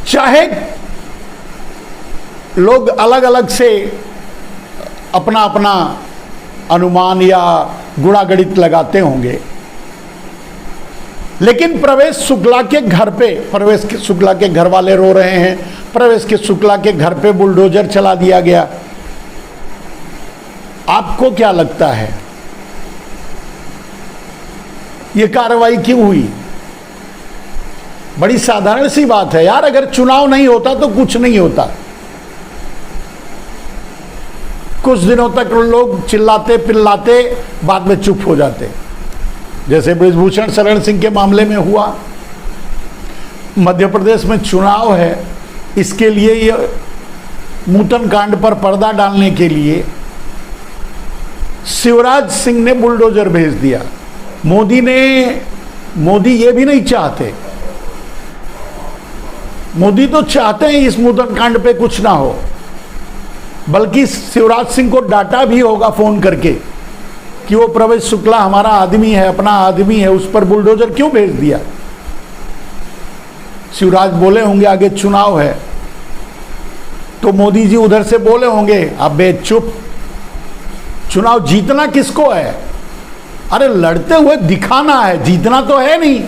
चाहे लोग अलग अलग से अपना अपना अनुमान या गुणागणित लगाते होंगे, लेकिन प्रवेश शुक्ला के घर पे, प्रवेश शुक्ला के घर वाले रो रहे हैं, प्रवेश के शुक्ला के घर पे बुलडोजर चला दिया गया। आपको क्या लगता है ये कार्रवाई क्यों हुई? बड़ी साधारण सी बात है यार, अगर चुनाव नहीं होता तो कुछ नहीं होता। कुछ दिनों तक लोग चिल्लाते पिल्लाते, बाद में चुप हो जाते, जैसे बृजभूषण शरण सिंह के मामले में हुआ। मध्य प्रदेश में चुनाव है, इसके लिए ये नूतन कांड पर पर्दा डालने के लिए शिवराज सिंह ने बुलडोजर भेज दिया। मोदी ये भी नहीं चाहते, मोदी तो चाहते हैं इस नूतन कांड पे कुछ ना हो, बल्कि शिवराज सिंह को डांटा भी होगा फोन करके कि वो प्रवेश शुक्ला हमारा आदमी है, अपना आदमी है, उस पर बुलडोजर क्यों भेज दिया। शिवराज बोले होंगे आगे चुनाव है, तो मोदी जी उधर से बोले होंगे अबे चुप, चुनाव जीतना किसको है? अरे लड़ते हुए दिखाना है, जीतना तो है नहीं,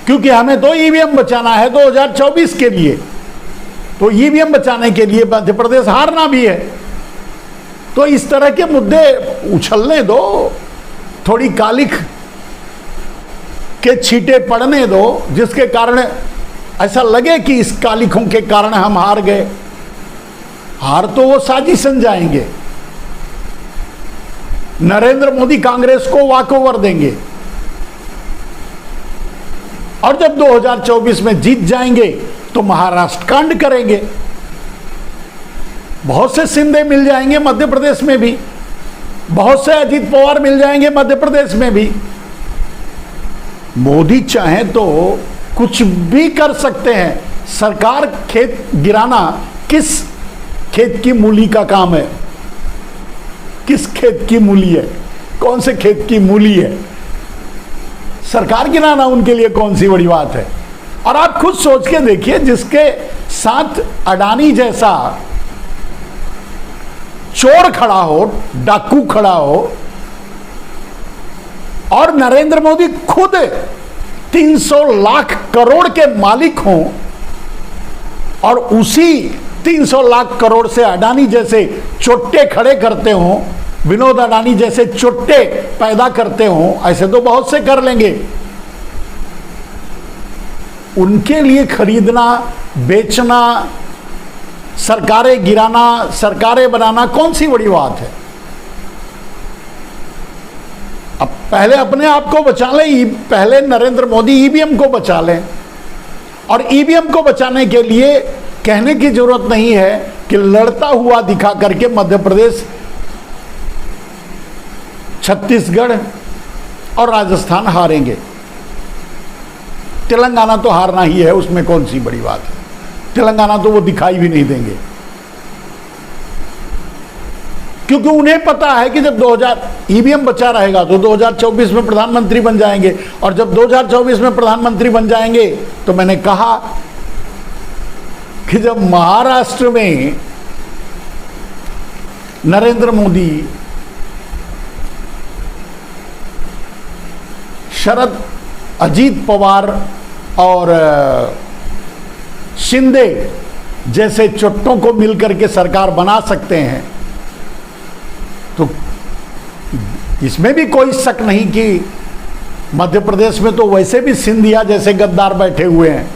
क्योंकि हमें तो ईवीएम बचाना है 2024 के लिए, तो ईवीएम बचाने के लिए मध्य प्रदेश हारना भी है। तो इस तरह के मुद्दे उछलने दो, थोड़ी कालिख के छींटे पड़ने दो, जिसके कारण ऐसा लगे कि इस कालिखों के कारण हम हार गए। हार तो वो साजिशन जाएंगे, नरेंद्र मोदी कांग्रेस को वॉकओवर देंगे, और जब 2024 में जीत जाएंगे तो महाराष्ट्र कांड करेंगे। बहुत से शिंदे मिल जाएंगे मध्य प्रदेश में भी, बहुत से अजीत पवार मिल जाएंगे मध्य प्रदेश में भी। मोदी चाहे तो कुछ भी कर सकते हैं। सरकार खेत गिराना किस खेत की मूली का काम है? किस खेत की मूली है? कौन से खेत की मूली है? सरकार गिराना उनके लिए कौन सी बड़ी बात है? और आप खुद सोच के देखिए, जिसके साथ अडानी जैसा चोर खड़ा हो, डाकू खड़ा हो, और नरेंद्र मोदी खुद 300 लाख करोड़ के मालिक हों, और उसी 300 लाख करोड़ से अडानी जैसे चोट्टे खड़े करते हों, विनोद अडानी जैसे चोट्टे पैदा करते हों, ऐसे तो बहुत से कर लेंगे। उनके लिए खरीदना, बेचना, सरकारें गिराना, सरकारें बनाना कौन सी बड़ी बात है? अब पहले अपने आप को बचा लें, पहले नरेंद्र मोदी ईवीएम को बचा लें, और ईवीएम को बचाने के लिए कहने की जरूरत नहीं है कि लड़ता हुआ दिखा करके मध्य प्रदेश, छत्तीसगढ़ और राजस्थान हारेंगे। तेलंगाना तो हारना ही है, उसमें कौन सी बड़ी बात है। तेलंगाना तो वो दिखाई भी नहीं देंगे, क्योंकि उन्हें पता है कि जब 2000 ईवीएम बचा रहेगा तो 2024 में प्रधानमंत्री बन जाएंगे, और जब 2024 में प्रधानमंत्री बन जाएंगे तो मैंने कहा कि जब महाराष्ट्र में नरेंद्र मोदी, शरद, अजीत पवार और शिंदे जैसे चोट्टों को मिलकर के सरकार बना सकते हैं, तो इसमें भी कोई शक नहीं कि मध्य प्रदेश में तो वैसे भी सिंधिया जैसे गद्दार बैठे हुए हैं,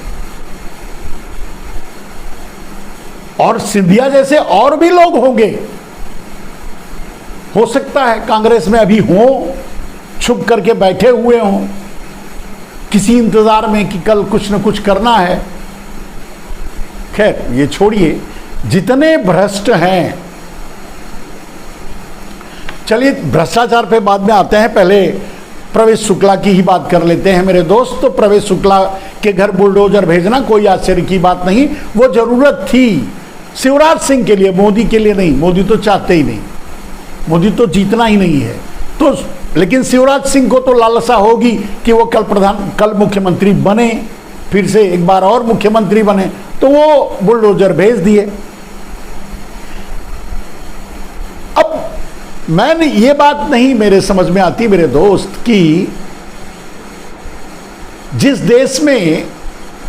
और सिंधिया जैसे और भी लोग होंगे। हो सकता है कांग्रेस में अभी हों, छुप करके बैठे हुए हों, किसी इंतजार में कि कल कुछ न कुछ करना है। खैर ये छोड़िए, जितने भ्रष्ट हैं, चलिए भ्रष्टाचार पे बाद में आते हैं, पहले प्रवेश शुक्ला की ही बात कर लेते हैं मेरे दोस्त। तो प्रवेश शुक्ला के घर बुलडोजर भेजना कोई आश्चर्य की बात नहीं, वो जरूरत थी शिवराज सिंह के लिए, मोदी के लिए नहीं। मोदी तो चाहते ही नहीं, मोदी तो जीतना ही नहीं है। तो लेकिन शिवराज सिंह को तो लालसा होगी कि वो कल मुख्यमंत्री बने, फिर से एक बार और मुख्यमंत्री बने तो वो बुलडोजर भेज दिए। अब मैंने ये बात नहीं मेरे समझ में आती मेरे दोस्त कि जिस देश में,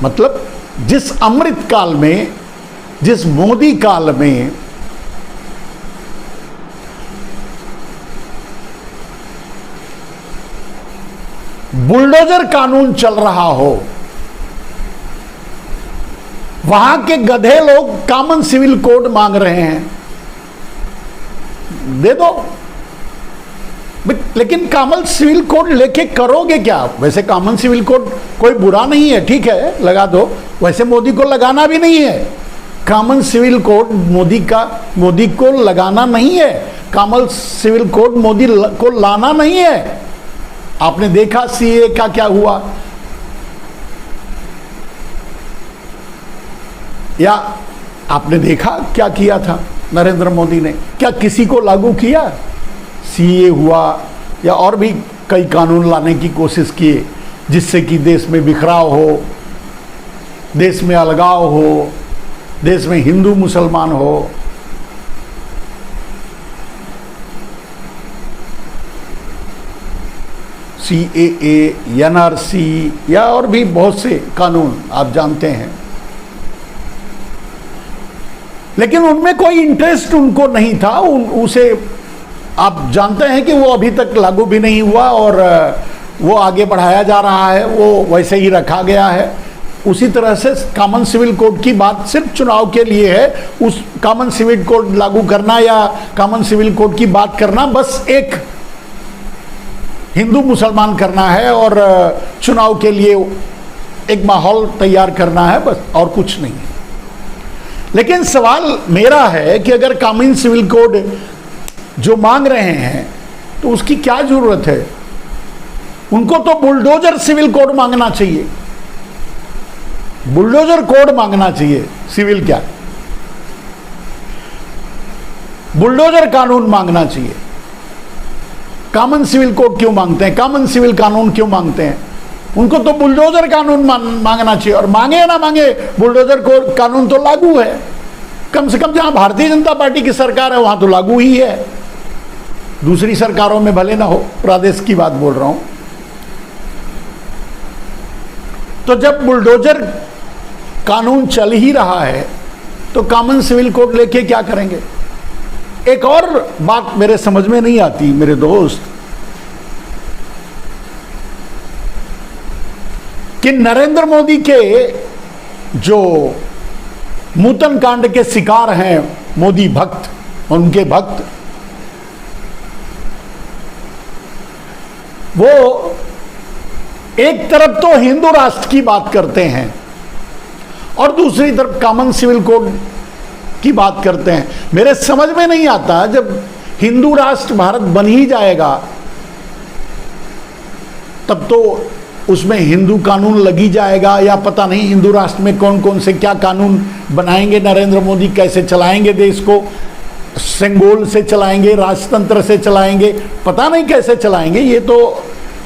मतलब जिस अमृत काल में, जिस मोदी काल में बुलडोजर कानून चल रहा हो, वहां के गधे लोग कॉमन सिविल कोड मांग रहे हैं, दे दो। लेकिन कॉमन सिविल कोड लेके करोगे क्या? वैसे कॉमन सिविल कोड कोई बुरा नहीं है, ठीक है लगा दो, वैसे मोदी को लगाना भी नहीं है। कॉमन सिविल कोड मोदी को लगाना नहीं है, कॉमन सिविल कोड मोदी को लाना नहीं है। आपने देखा सीए का क्या हुआ, या आपने देखा क्या किया था नरेंद्र मोदी ने? क्या किसी को लागू किया? सीए हुआ या और भी कई कानून लाने की कोशिश किए जिससे कि देश में बिखराव हो, देश में अलगाव हो, देश में हिंदू मुसलमान हो। सीएए, एनआरसी या और भी बहुत से कानून आप जानते हैं, लेकिन उनमें कोई इंटरेस्ट उनको नहीं था। उसे आप जानते हैं कि वो अभी तक लागू भी नहीं हुआ और वो आगे बढ़ाया जा रहा है, वो वैसे ही रखा गया है। उसी तरह से कॉमन सिविल कोड की बात सिर्फ चुनाव के लिए है। उस कॉमन सिविल कोड लागू करना या कॉमन सिविल कोड की बात करना बस एक हिंदू मुसलमान करना है और चुनाव के लिए एक माहौल तैयार करना है, बस और कुछ नहीं है। लेकिन सवाल मेरा है कि अगर कॉमन सिविल कोड जो मांग रहे हैं तो उसकी क्या जरूरत है? उनको तो बुलडोजर सिविल कोड मांगना चाहिए, बुलडोजर कोड मांगना चाहिए। सिविल क्या, बुलडोजर कानून मांगना चाहिए। कॉमन सिविल कोड क्यों मांगते हैं? कॉमन सिविल कानून क्यों मांगते हैं? उनको तो बुलडोजर कानून मांगना चाहिए। और मांगे या ना मांगे, बुलडोजर कानून तो लागू है। कम से कम जहां भारतीय जनता पार्टी की सरकार है वहां तो लागू ही है, दूसरी सरकारों में भले ना हो, प्रदेश की बात बोल रहा हूं। तो जब बुलडोजर कानून चल ही रहा है तो कॉमन सिविल कोड लेके क्या करेंगे? एक और बात मेरे समझ में नहीं आती मेरे दोस्त, कि नरेंद्र मोदी के जो नूतन कांड के शिकार हैं मोदी भक्त, उनके भक्त, वो एक तरफ तो हिंदू राष्ट्र की बात करते हैं और दूसरी तरफ कॉमन सिविल कोड की बात करते हैं। मेरे समझ में नहीं आता, जब हिंदू राष्ट्र भारत बन ही जाएगा तब तो उसमें हिंदू कानून लगी जाएगा, या पता नहीं हिंदू राष्ट्र में कौन कौन से क्या कानून बनाएंगे नरेंद्र मोदी, कैसे चलाएंगे देश को, सेंगोल से चलाएंगे, राजतंत्र से चलाएंगे, पता नहीं कैसे चलाएंगे। ये तो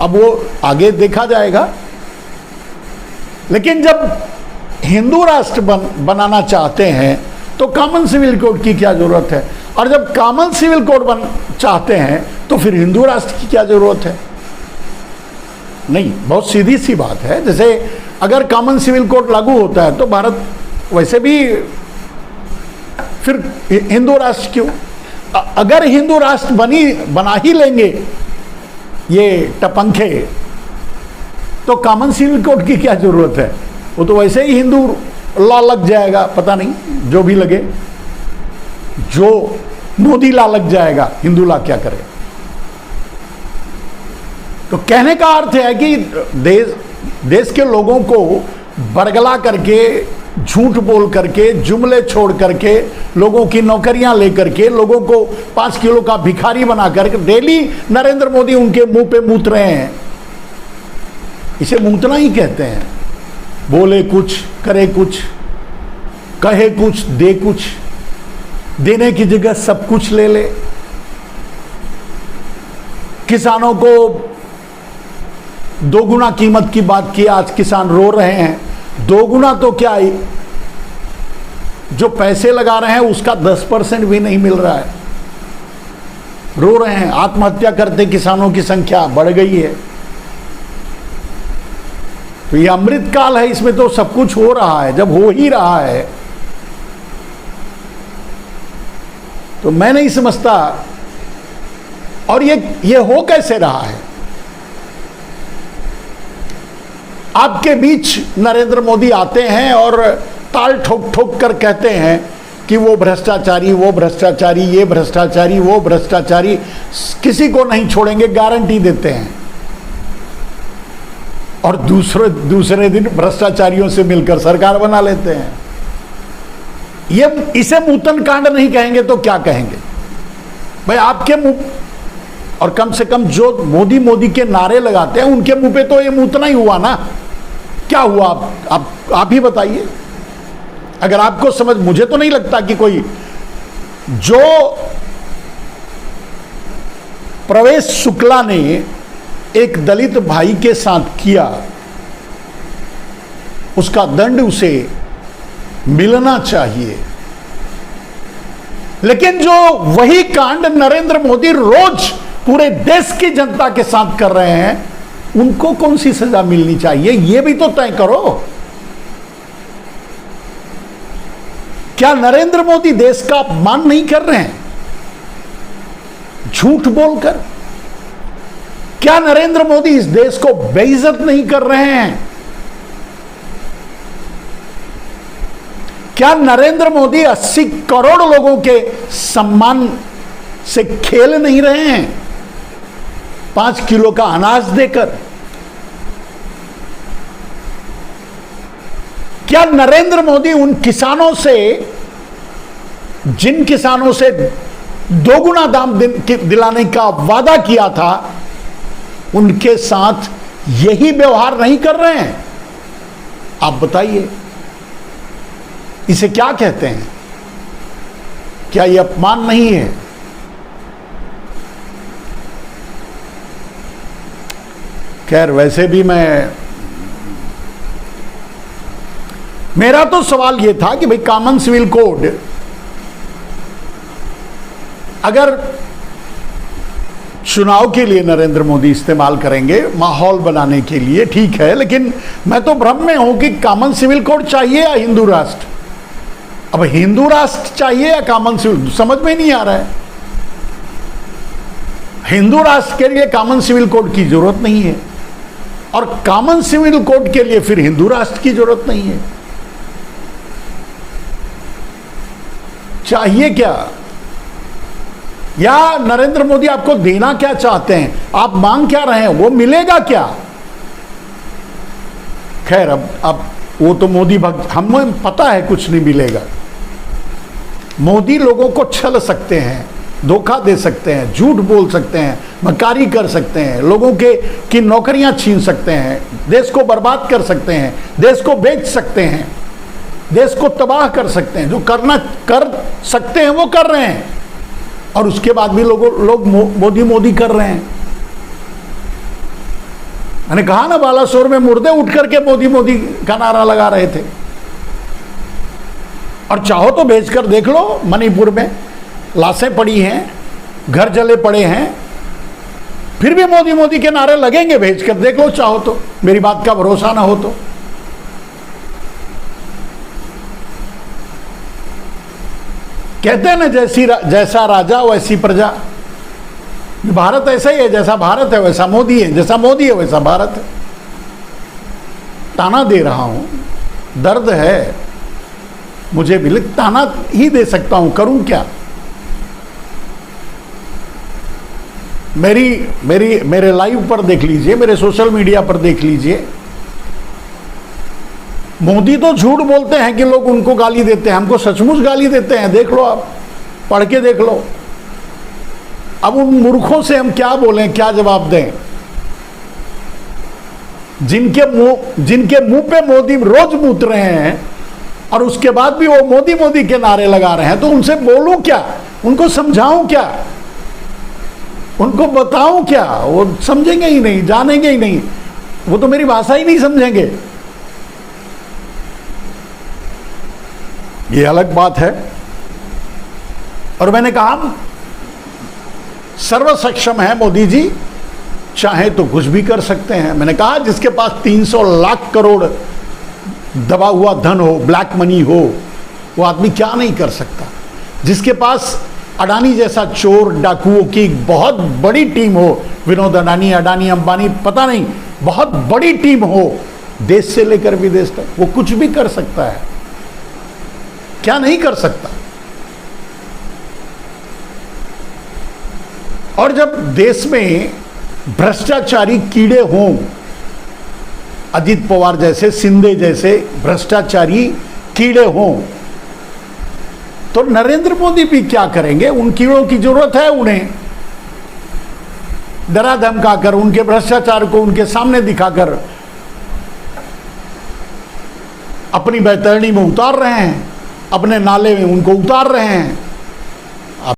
अब वो आगे देखा जाएगा। लेकिन जब हिंदू राष्ट्र बनाना चाहते हैं तो कॉमन सिविल कोड की क्या जरूरत है? और जब कॉमन सिविल कोड चाहते हैं तो फिर हिंदू राष्ट्र की क्या जरूरत है? नहीं, बहुत सीधी सी बात है। जैसे अगर कॉमन सिविल कोड लागू होता है तो भारत वैसे भी, फिर हिंदू राष्ट्र क्यों? अगर हिंदू राष्ट्र बना ही लेंगे ये टपंखे, तो कॉमन सिविल कोड की क्या जरूरत है? वो तो वैसे ही हिंदू लॉ लग जाएगा, पता नहीं जो भी लगे, जो मोदी लॉ लग जाएगा, हिंदू लॉ क्या करे? तो कहने का अर्थ है कि देश के लोगों को बरगला करके, झूठ बोल करके, जुमले छोड़ करके, लोगों की नौकरियां लेकर के, लोगों को 5 किलो का भिखारी बनाकर डेली नरेंद्र मोदी उनके मुंह पे मूत रहे हैं। इसे मूतना ही कहते हैं। बोले कुछ, करे कुछ, कहे कुछ, दे कुछ, देने की जगह सब कुछ ले ले। किसानों को 2 गुना कीमत की बात की, आज किसान रो रहे हैं। दोगुना तो क्या है, जो पैसे लगा रहे हैं उसका 10% भी नहीं मिल रहा है। रो रहे हैं, आत्महत्या करते किसानों की संख्या बढ़ गई है। तो ये अमृत काल है, इसमें तो सब कुछ हो रहा है। जब हो ही रहा है तो मैं नहीं समझता। और ये हो कैसे रहा है? आपके बीच नरेंद्र मोदी आते हैं और ताल ठोक ठोक कर कहते हैं कि वो भ्रष्टाचारी, वो भ्रष्टाचारी, ये भ्रष्टाचारी, वो भ्रष्टाचारी, किसी को नहीं छोड़ेंगे, गारंटी देते हैं। और दूसरे दिन भ्रष्टाचारियों से मिलकर सरकार बना लेते हैं। इसे नूतन कांड नहीं कहेंगे तो क्या कहेंगे भाई? आपके मुंह, और कम से कम जो मोदी मोदी के नारे लगाते हैं उनके मुंह पे तो ये मूतना ही हुआ ना। क्या हुआ आप ही बताइए। अगर आपको समझ, मुझे तो नहीं लगता कि कोई जो प्रवेश शुक्ला ने एक दलित भाई के साथ किया उसका दंड उसे मिलना चाहिए। लेकिन जो वही कांड नरेंद्र मोदी रोज पूरे देश की जनता के साथ कर रहे हैं, उनको कौन सी सजा मिलनी चाहिए, यह भी तो तय करो। क्या नरेंद्र मोदी देश का अपमान नहीं कर रहे हैं झूठ बोलकर? क्या नरेंद्र मोदी इस देश को बेइज्जत नहीं कर रहे हैं? क्या नरेंद्र मोदी 80 करोड़ लोगों के सम्मान से खेल नहीं रहे हैं 5 किलो का अनाज देकर? क्या नरेंद्र मोदी उन किसानों से, जिन किसानों से दोगुना दाम दिलाने का वादा किया था, उनके साथ यही व्यवहार नहीं कर रहे हैं? आप बताइए, इसे क्या कहते हैं? क्या यह अपमान नहीं है? खैर, वैसे भी मेरा तो सवाल यह था कि भाई कॉमन सिविल कोड अगर चुनाव के लिए नरेंद्र मोदी इस्तेमाल करेंगे, माहौल बनाने के लिए, ठीक है, लेकिन मैं तो भ्रम में हूं कि कॉमन सिविल कोड चाहिए या हिंदू राष्ट्र। अब हिंदू राष्ट्र चाहिए या कॉमन सिविल, समझ में नहीं आ रहा है। हिंदू राष्ट्र के लिए कॉमन सिविल कोड की जरूरत नहीं है और कॉमन सिविल कोड के लिए फिर हिंदू राष्ट्र की जरूरत नहीं है। चाहिए क्या? या नरेंद्र मोदी आपको देना क्या चाहते हैं? आप मांग क्या रहे हैं? वो मिलेगा क्या? खैर, अब वो तो मोदी भक्त, हमें पता है कुछ नहीं मिलेगा। मोदी लोगों को छल सकते हैं, धोखा दे सकते हैं, झूठ बोल सकते हैं, मक्कारी कर सकते हैं, लोगों की नौकरियां छीन सकते हैं, देश को बर्बाद कर सकते हैं, देश को बेच सकते हैं, देश को तबाह कर सकते हैं। जो कर सकते हैं वो कर रहे हैं और उसके बाद भी लोग मोदी मोदी कर रहे हैं। मैंने कहा ना, बालासोर में मुर्दे उठ करके मोदी मोदी का नारा लगा रहे थे। और चाहो तो भेजकर देख लो, मणिपुर में लाशें पड़ी हैं, घर जले पड़े हैं, फिर भी मोदी मोदी के नारे लगेंगे। भेजकर देख लो चाहो तो, मेरी बात का भरोसा ना हो तो। कहते हैं ना, जैसा राजा वैसी प्रजा। भारत ऐसा ही है, जैसा भारत है वैसा मोदी है, जैसा मोदी है वैसा भारत है। ताना दे रहा हूं, दर्द है मुझे भी, लेकिन ताना ही दे सकता हूं, करूं क्या? मेरे लाइव पर देख लीजिए, मेरे सोशल मीडिया पर देख लीजिए। मोदी तो झूठ बोलते हैं कि लोग उनको गाली देते हैं, हमको सचमुच गाली देते हैं। देख लो, आप पढ़ के देख लो। अब उन मूर्खों से हम क्या बोलें, क्या जवाब दें, जिनके मुंह पे मोदी रोज मूत रहे हैं और उसके बाद भी वो मोदी मोदी के नारे लगा रहे हैं। तो उनसे बोलूं क्या, उनको समझाऊं क्या, उनको बताऊं क्या? वो समझेंगे ही नहीं, जानेंगे ही नहीं, वो तो मेरी भाषा ही नहीं समझेंगे। ये अलग बात है। और मैंने कहा सर्व सक्षम है मोदी जी, चाहे तो कुछ भी कर सकते हैं। मैंने कहा जिसके पास 300 लाख करोड़ दबा हुआ धन हो, ब्लैक मनी हो, वो आदमी क्या नहीं कर सकता। जिसके पास अडानी जैसा चोर डाकुओं की बहुत बड़ी टीम हो, विनोद अडानी, अडानी अंबानी, पता नहीं बहुत बड़ी टीम हो, देश से लेकर विदेश तक, वो कुछ भी कर सकता है। क्या नहीं कर सकता। और जब देश में भ्रष्टाचारी कीड़े हों, अजित पवार जैसे, शिंदे जैसे भ्रष्टाचारी कीड़े हों, तो नरेंद्र मोदी भी क्या करेंगे। उन कीड़ों की जरूरत है उन्हें डरा धमकाकर, उनके भ्रष्टाचार को उनके सामने दिखाकर अपनी बैतरणी में उतार रहे हैं, अपने नाले में उनको उतार रहे हैं।